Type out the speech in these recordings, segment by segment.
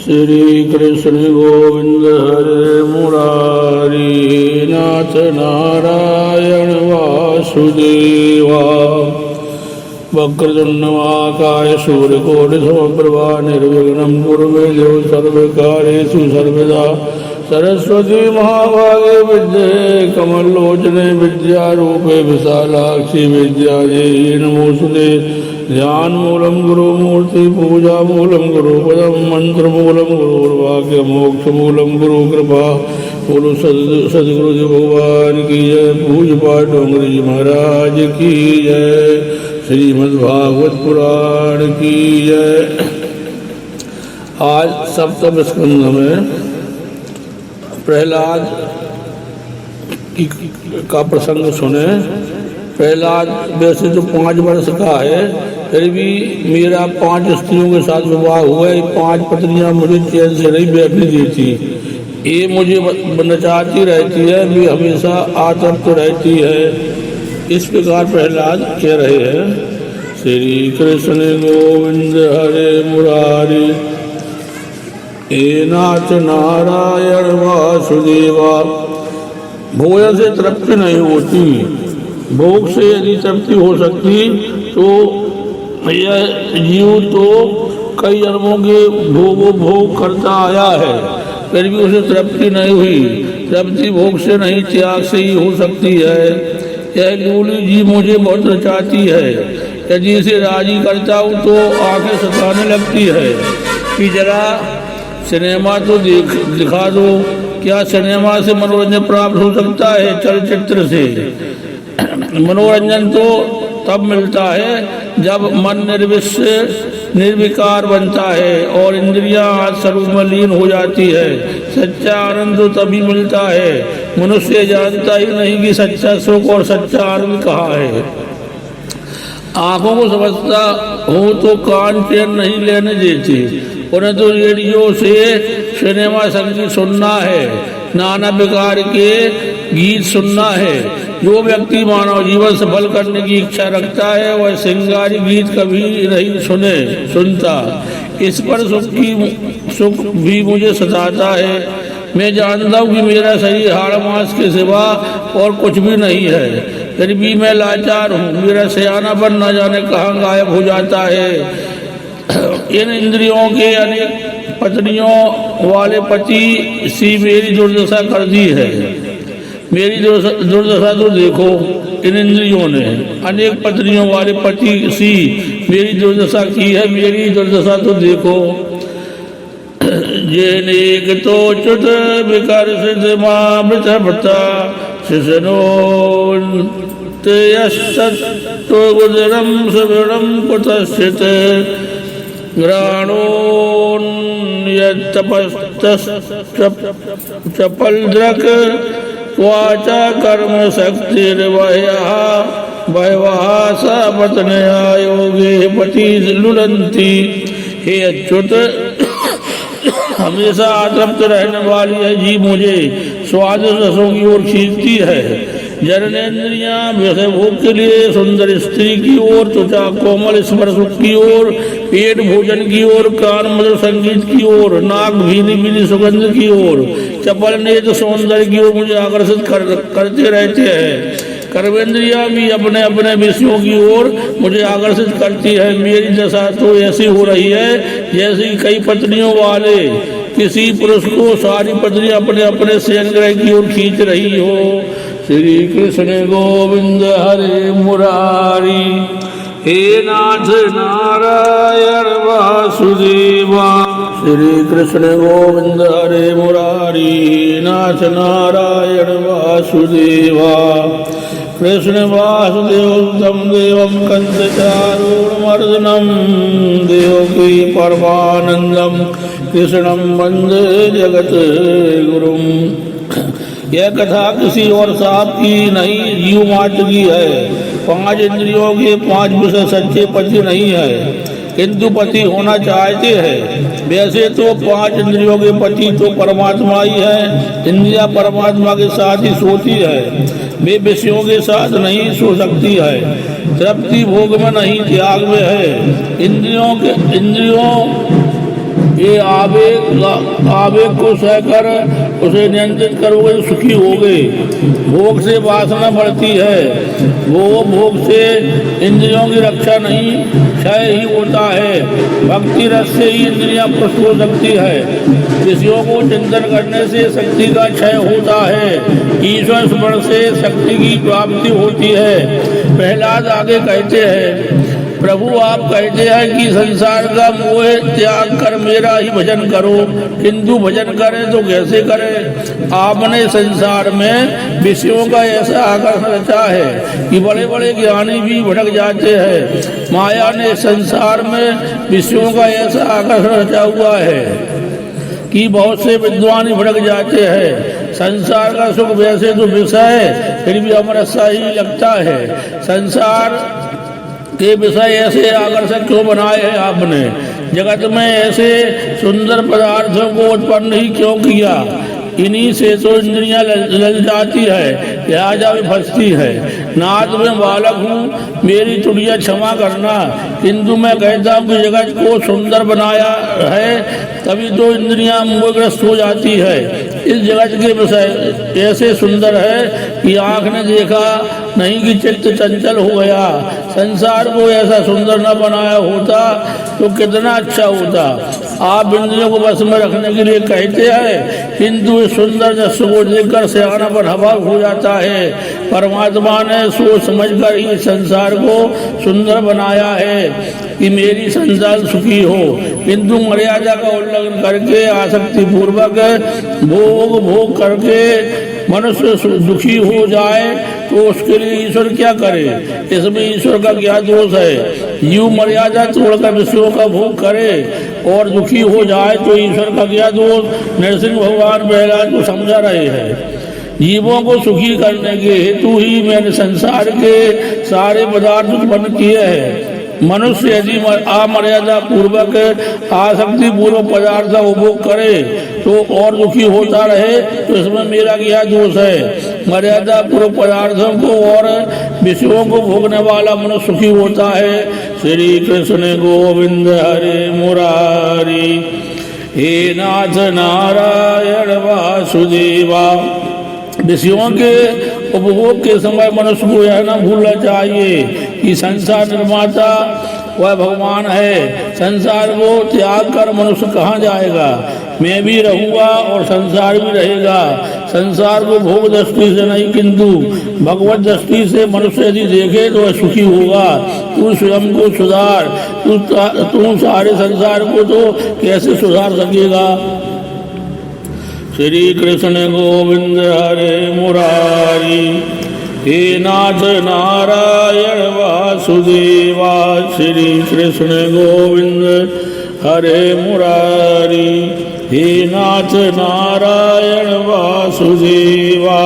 श्री कृष्ण गोविंद हरे मुरारी नाथ नारायण वासुदेवा। वक्रतुंड महाकाय सूर्यकोटि समप्रभा निर्विघ्नं कुरु देव सर्वकार्येषु सर्वदा। सरस्वती महाभागे विद्ये कमलोचने विद्यारूपे विशालाक्षी विद्यादेहि नमोस्तुते। ध्यान मूलम गुरु मूर्ति पूजा मूलम गुरु पदम मंत्र मूलम गुरुर्वाक्य मोक्ष मूलम गुरु कृपा। बोलो सदगुरु जी भगवान की जय। पूज्य पाठ डोंगरी जी महाराज की जय। श्रीमद्भागवत पुराण की जय। आज सप्तम स्कंध में प्रहलाद का प्रसंग सुने। प्रहलाद वैसे तो 5 वर्ष का है, फिर भी मेरा 5 स्त्रियों के साथ विवाह हुआ है, 5 पत्नियां मुझे चैन से नहीं बैठने देती। ये मुझे नचाती रहती है, भी हमेशा आतंक रहती है। इस प्रकार प्रहलाद कह रहे हैं। श्री कृष्ण गोविंद हरे मुरारी हे नाथ नारायण वासुदेवा। भोजन से तृप्ति नहीं होती, भोग से यदि तृप्ति हो सकती तो यह जीव तो कई जन्मों के भोग करता आया है, फिर भी उसे तृप्ति नहीं हुई। तृप्ति भोग से नहीं, त्याग से ही हो सकती है। यह लूली जी मुझे बहुत रचाती है, यदि इसे राजी करता हूँ तो आंखें सताने लगती है कि जरा सिनेमा तो दिखा दो। क्या सिनेमा से मनोरंजन प्राप्त हो सकता है? चलचित्र से मनोरंजन तो तब मिलता है जब मन निर्विकार बनता है और इंद्रियां स्वरूप में लीन हो जाती है। सच्चा आनंद तो तभी मिलता है। मनुष्य जानता ही नहीं कि सच्चा सुख और सच्चा आनंद कहाँ है। आंखों को समझता हो तो कान चैन नहीं लेने देते, उन्हें तो रेडियो से सिनेमा संगीत सुनना है, नाना प्रकार के गीत सुनना है। जो व्यक्ति मानव जीवन सफल करने की इच्छा रखता है वह श्रृंगारी गीत कभी नहीं सुनता। इस पर सुख भी मुझे सताता है। मैं जानता हूँ कि मेरा शरीर हाड़ मांस के सिवा और कुछ भी नहीं है, फिर भी मैं लाचार हूँ। मेरा सयानापन न जाने कहाँ गायब हो जाता है। इन इंद्रियों के अनेक पत्नियों वाले पति सी मेरी दुर्दशा कर दी है। मेरी दुर्दशा तो देखो, इन इंद्रियों ने अनेक पत्नियों वाले पति सी मेरी दुर्दशा की है। मेरी दुर्दशा तो देखो। जेनेक तो च्युत विकर्षित मामृतभृता शिशनो तेयस्तो गुजरम सुदृढ़म कुतश्चित् ग्राणोन्यतपस्तपलद्रक वाचा कर्म शक्तिर्वह्यः पत्न्या योगे पति लुलंती। हे अच्युत, हमेशा आतृप्त रहने वाली है जी मुझे स्वादिष्ट रसों की ओर खींचती है। जननेन्द्रियां विषय भोग के लिए सुंदर स्त्री की ओर, त्वचा कोमल स्पर्श की ओर, पेट भोजन की ओर, कान मधुर संगीत की ओर, नाक भीनी भीनी सुगंध की ओर, चपल नेत्र सौंदर्य की ओर मुझे आकर्षित करते रहते हैं। कर्मेंद्रियां भी अपने अपने विषयों की ओर मुझे आकर्षित करती है। मेरी दशा तो ऐसी हो रही है जैसे कई पत्नियों वाले किसी पुरुष को सारी पत्नियां अपने अपने शयनगृह की ओर खींच रही हो। श्री कृष्ण गोविंद हरे मुरारी हे नाथ नारायण वासुदेवा। श्री कृष्ण गोविंद हरे मुरारी नाथ नारायण वासुदेवा। कृष्ण वासुदेवं देवं कंसचारूढमर्दनं देवकी परमानंदं कृष्णं वंदे जगत गुरुम। यह कथा किसी और साहब की नहीं, जीव मात्र की है। 5 इंद्रियों के 5 विषय सच्चे पति नहीं है, किंतु पति होना चाहते हैं। वैसे तो 5 इंद्रियों के पति तो परमात्मा ही है। इंद्रिया परमात्मा के साथ ही सोती है, वे विषयों के साथ नहीं सो सकती है। तृप्ति भोग में नहीं, त्याग में है। ये आवेग को सहकर उसे नियंत्रित करोगे तो सुखी होगे। भोग से वासना बढ़ती है, वो भोग से इंद्रियों की रक्षा नहीं क्षय ही होता है। भक्ति रस से ही इंद्रियां पुष्ट हो सकती है। विषयों को चिंतन करने से शक्ति का क्षय होता है। ईश्वर स्मरण से शक्ति की प्राप्ति होती है। प्रहलाद आगे कहते हैं, प्रभु आप कहते हैं कि संसार का मोह त्याग कर मेरा ही भजन करो, किंतु भजन करें तो कैसे करें? आपने संसार में विषयों का ऐसा आकर्षण रचा है कि बड़े बड़े ज्ञानी भी भटक जाते हैं। माया ने संसार में विषयों का ऐसा आकर्षण रचा हुआ है कि बहुत से विद्वान ही भटक जाते हैं। संसार का सुख वैसे तो विषय है, फिर भी अमृत सा ही लगता है। संसार के विषय ऐसे आकर्षक क्यों बनाए हैं आपने? जगत में ऐसे सुंदर पदार्थों को उत्पन्न ही क्यों किया? इन्हीं से तो इंद्रियां लल जाती है, लिहाजा भी फंसती है। नाथ में बालक हूँ, मेरी त्रुटियां क्षमा करना, किंतु मैं कहता हूँ कि जगत को सुंदर बनाया है तभी तो इंद्रियां मोहग्रस्त हो जाती है। इस जगत के विषय ऐसे सुंदर है कि आँख ने देखा नहीं कि चित्त चंचल हो गया। संसार को ऐसा सुंदर न बनाया होता तो कितना अच्छा होता। आप इंद्रियों को बस में रखने के लिए कहते हैं, किंतु इस सुंदर दृश्य को देखकर सियानापन हवा हो जाता है। परमात्मा ने सोच समझकर ही संसार को सुंदर बनाया है कि मेरी संतान सुखी हो, किंतु मर्यादा का उल्लंघन करके आसक्ति पूर्वक भोग करके मनुष्य दुखी हो जाए तो उसके लिए ईश्वर क्या करे? इसमें ईश्वर का क्या दोष है? यूं मर्यादा तोड़कर विषयों का भोग करे और दुखी हो जाए तो ईश्वर का क्या दोष? नरसिंह भगवान प्रहलाद को समझा रहे हैं। जीवों को सुखी करने के हेतु ही मैंने संसार के सारे पदार्थ उत्पन्न किए हैं। मनुष्य यदि अमर्यादा पूर्वक आसक्ति पूर्वक पदार्थ का उपभोग करे तो और दुखी होता रहे तो इसमें मेरा क्या दोष है? मर्यादा पूर्वक पदार्थों को और विषयों को भोगने वाला मनुष्य सुखी होता है। श्री कृष्ण गोविंद हरे मुरारी, हे नाथ नारायण वासुदेवा। विषयों के उपभोग के समय मनुष्य को यह न भूलना चाहिए कि संसार निर्माता वह भगवान है। संसार को त्याग कर मनुष्य कहाँ जाएगा? मैं भी रहूँगा और संसार भी रहेगा। संसार को भोग दृष्टि से नहीं किंतु भगवत दृष्टि से मनुष्य यदि देखे तो वह सुखी होगा। तू स्वयं को सुधार, तू सारे संसार को तो कैसे सुधार सकेगा? श्री कृष्ण गोविंद हरे मुरारी, हे नाथ नारायण वासुदेवा। श्री कृष्ण गोविंद हरे मुरारी, हे नाथ नारायण वासुदेवा।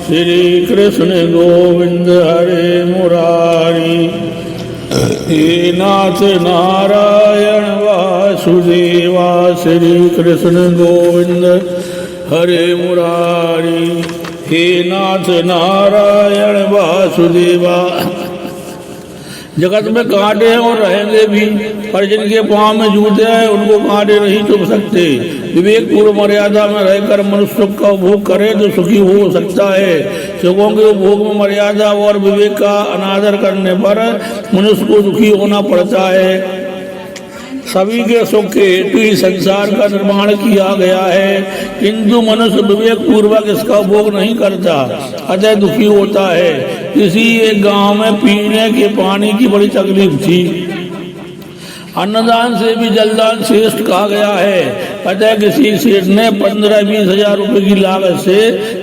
श्री कृष्ण गोविंद हरे मुरारी, हे नाथ नारायण वासुदेवा। श्री कृष्ण गोविंद हरे मुरारी, हे नाथ नारायण वासुदेवा। जगत में कांटे हैं और रहेंगे भी, पर जिनके पाँव में जूते हैं उनको कांटे नहीं चुभ सकते। विवेक पूर्व मर्यादा में रहकर मनुष्य सुख का उपभोग करे तो सुखी हो सकता है। सुखों के उपभोग में मर्यादा और विवेक का अनादर करने पर मनुष्य को दुखी होना पड़ता है। सभी के सुख के हेतु ही संसार का निर्माण किया गया है, किंतु मनुष्य विवेक पूर्वक इसका उपभोग नहीं करता, अतः दुखी होता है। किसी एक गांव में पीने के पानी की बड़ी तकलीफ थी। अन्नदान से भी जलदान श्रेष्ठ कहा गया है। अतः किसी सेठ ने 15-20 हजार रुपए की लागत से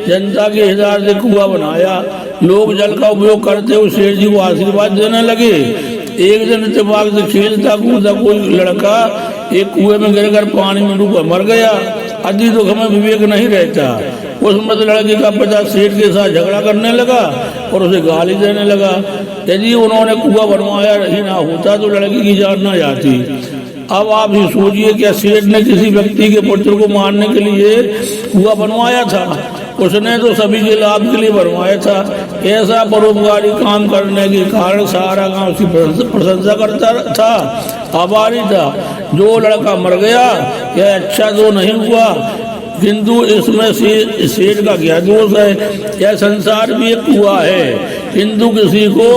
जनता के हिसाब से कुआं बनाया। लोग जल का उपयोग करते हुए सेठ जी को आशीर्वाद देने लगे। एक दिन इत्तेफाक से खेलता कूदता कोई लड़का एक कुएं में गिरकर पानी में डूबा मर गया। अति दुख में विवेक नहीं रहता। उस मत लड़के का पिता सेठ के साथ झगड़ा करने लगा और उसे गाली देने लगा। यदि उन्होंने कुआं बनवाया ही ना होता तो लड़की की जान न जाती। अब आप ही सोचिए, क्या सेठ ने किसी व्यक्ति के पुत्र को मारने के लिए कुआं बनवाया था? उसने तो सभी के लाभ के लिए बनवाया था। ऐसा परोपकारी काम करने के कारण सारा गांव उसकी प्रशंसा करता था, आभारी था। जो लड़का मर गया यह अच्छा तो नहीं हुआ, किंतु इसमें सेठ का क्या दोष है? यह संसार भी एक कुआं है, किंतु किसी को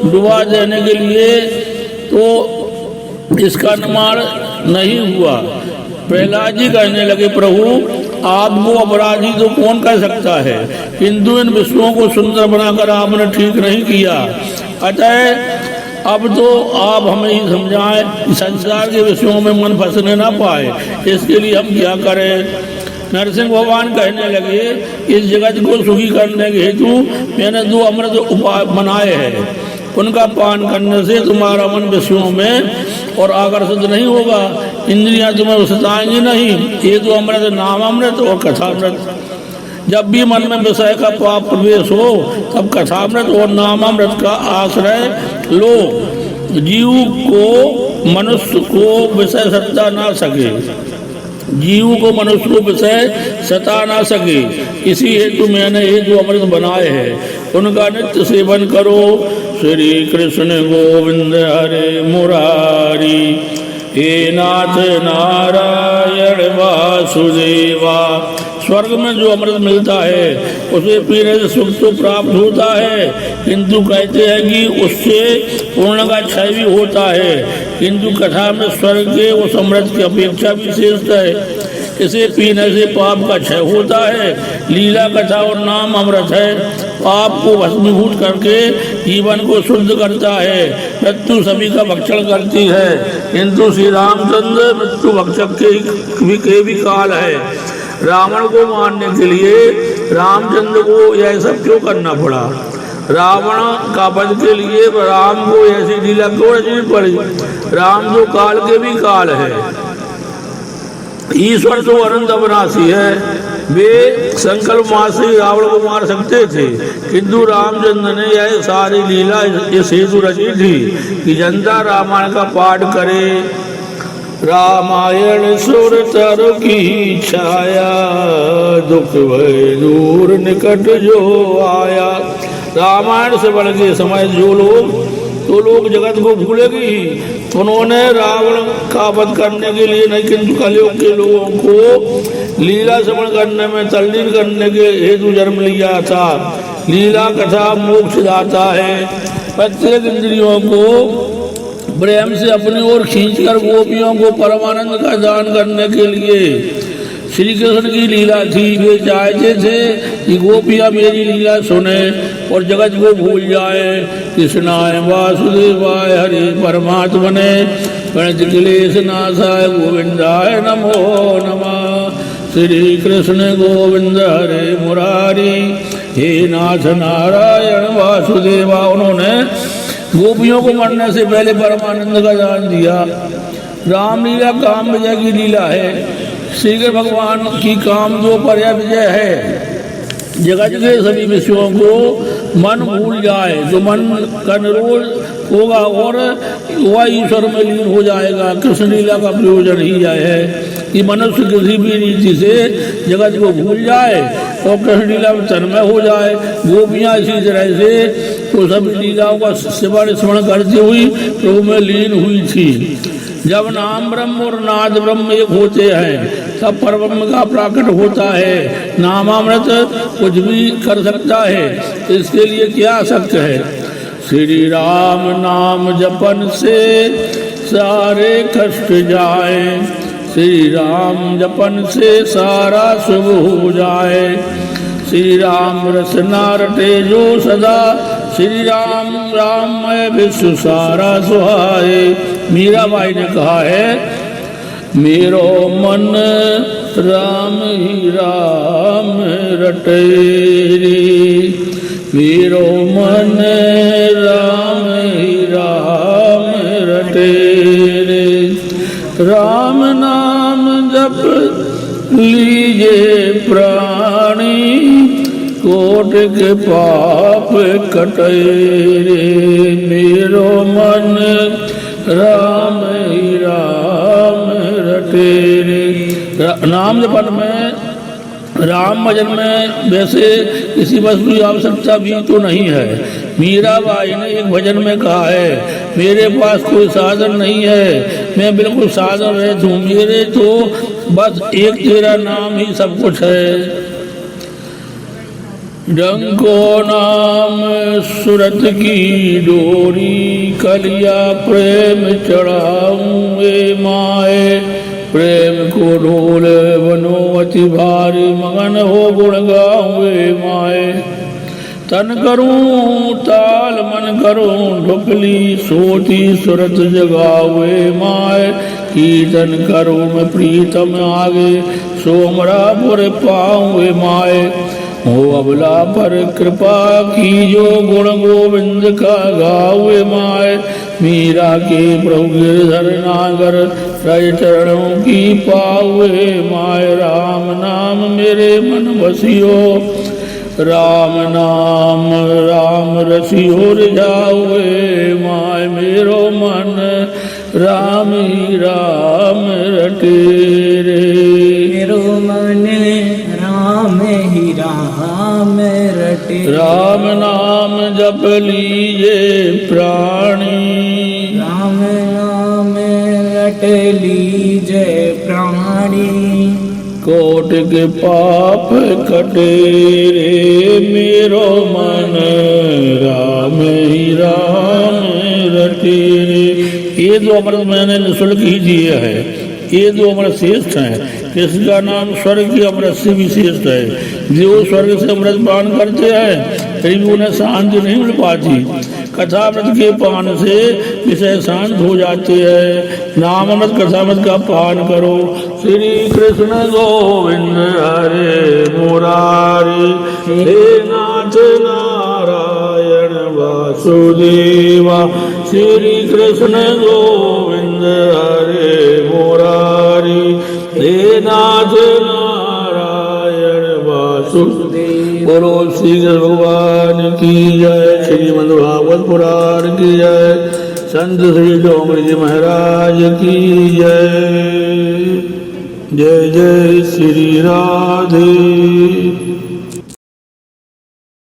डुबा देने के लिए तो इसका निर्माण नहीं हुआ। प्रहलाद जी कहने लगे, प्रभु आपको अपराधी तो कौन कह सकता है, किंतु इन विषयों को सुंदर बनाकर आपने ठीक नहीं किया। अतः अब तो आप हमें ही समझाएं, संसार के विषयों में मन फंसने ना पाए, इसके लिए हम क्या करें? नरसिंह भगवान कहने लगे, इस जगत को सुखी करने के हेतु मैंने 2 अमृत उपाय बनाए हैं। उनका पान करने से तुम्हारा मन विषयों में और आकर्षित नहीं होगा, इंद्रियां तुम्हें सताएंगी नहीं। ये 2 अमृत, नाम अमृत और कथामृत। जब भी मन में विषय का पाप प्रवेश हो तब कथामृत और नाम अमृत का आश्रय लो। जीव को मनुष्य को विषय सता ना सके, जीव को मनुष्य को विषय सता ना सके, इसी हेतु मैंने ये 2 अमृत बनाए हैं, उनका नित्य सेवन करो। श्री कृष्ण गोविंद हरे मुरारी, हे नाथ नारायण वासुदेवा। स्वर्ग में जो अमृत मिलता है उसे पीने से सुख तो प्राप्त होता है, किंतु कहते हैं कि उससे पूर्ण का क्षय भी होता है, किंतु कथा में स्वर्ग के उस अमृत की अपेक्षा विशेष है। इसे पीने से पाप का क्षय होता है। लीला कथा और नाम अमृत है, पाप को भस्मीभूत करके जीवन को शुद्ध करता है। मृत्यु सभी का भक्षण करती है, किंतु श्री रामचंद्र मृत्यु भक्षक के भी काल है। रावण को मारने के लिए रामचंद्र को यह सब क्यों करना पड़ा? रावण का वध के लिए राम को ऐसी लीला क्यों रचनी पड़ी? राम जो काल के भी काल है, ईश्वर तो अनंत अविनाशी है। वे संकल्प मात्र से रावण को मार सकते थे, किंतु रामचंद्र ने यह सारी लीला इस हेतु रची थी कि जनता रामायण का पाठ करे। रामायण सुर तरु की छाया, दुख भय दूर निकट जो आया। रामायण से बढ़ के समय जो लोग जगत को भूलेगी ही। उन्होंने रावण का वध करने के लिए नहीं, किंतु कलयुग के लोगों को लीला श्रवण करने में तल्लीन करने के हेतु जन्म लिया था। लीला कथा मोक्ष दाता है। प्रत्येक इंद्रियों को प्रेम से अपनी ओर खींचकर गोपियों को परमानंद का दान करने के लिए श्री कृष्ण की लीला थी। वे चाहते थे कि गोपियाँ मेरी लीला सुने और जगत को भूल जाए। कृष्णाय वासुदेवाय हरि परमात्मने प्रणत क्लेश नाशाय गोविंदाय नमो नमः। श्री कृष्ण गोविंद हरे मुरारी, हे नाथ नारायण वासुदेवा। उन्होंने गोपियों को मरने से पहले परमानंद का दान दिया। रामलीला काम विजय की लीला है। श्री कृष्ण भगवान की काम जो पर्या विजय है। जगत के सभी विषयों को मन भूल जाए तो मन का निरोध होगा और वह ईश्वर में लीन हो जाएगा। कृष्ण लीला का प्रयोजन ही यह है कि मनुष्य किसी भी रीति से जगत को भूल जाए और कृष्ण लीला में तन्मय हो जाए। गोपियाँ इसी तरह से तो सभी लीलाओं का स्मरण करती हुई प्रभु में लीन हुई थी। जब नाम ब्रह्म और नाद ब्रह्म एक होते हैं तब परब्रह्म का प्राकट होता है। नामामृत कुछ भी कर सकता है, इसके लिए क्या शक है। श्री राम नाम जपन से सारे कष्ट जाए, श्री राम जपन से सारा शुभ हो जाए। श्री राम रसना रटे जो सदा, श्री राम राममय विश्व सारा सुहाए। मीराबाई ने कहा है, मेरो मन राम ही राम रटे रे, मेरो मन राम ही राम रटे रे। राम नाम जप लीजे प्राणी, कोट के पाप कटे रे। मेरो मन राम ही राम रटे रे। नाम जपन में राम भजन में वैसे किसी वस्तु की आवश्यकता भी तो नहीं है। मीराबाई ने एक भजन में कहा है, मेरे पास कोई साधन नहीं है, मैं बिल्कुल साधन रहित हूँ, मेरे तो बस एक तेरा नाम ही सब कुछ है। डंको नाम सुरत की डोरी, कलिया प्रेम चढ़ाऊं ए माए, प्रेम को ढोल बनो अति भारी, मगन हो गुण गाऊं ए माए। तन करूं ताल मन करूं ढुकली, सोती सुरत जगावे माए, कीर्तन करूं मैं प्रीतम आगे, सोमरा पुर पाऊं माए। हो अबला पर कृपा की जो गुण गोविंद का गावे माए, मीरा के प्रभु गिरधर नागर, रज चरणों की पावे माए। राम नाम मेरे मन बसियो, राम नाम राम रसियो रिझावे माए, मेरो मन राम ही राम रटे रे। मेरो मन राम ही राम रटे, राम नाम जप लीजे प्राणी, राम नाम रट लीजे प्राणी। कोट के पाप कटे रे, मेरो मन राम ही राम रटे रे। ये दो अमृत मैंने निःशुल्क ही दिए है, ये दो अमृत श्रेष्ठ हैं। इसका नाम स्वर्ग की अमृत से विशेष है। जो स्वर्ग से अमृत पान करते हैं फिर भी उन्हें शांति नहीं मिल पाती। कथामृत के पान से विषय शांत हो जाते हैं। नाम अमृत कथामृत का पान करो। श्री कृष्ण गोविंद हरे मुरारी, हे नाथ नारायण वासुदेवा। श्री कृष्ण गोविंद हरे मुरारी, हे नाथ नारायण वासुदेव। बोलो श्री कृष्ण भगवान की जय। श्रीमद् भागवत पुराण की जय। संत श्री डोंगरी जी महाराज की जय। जय जय श्री राधे।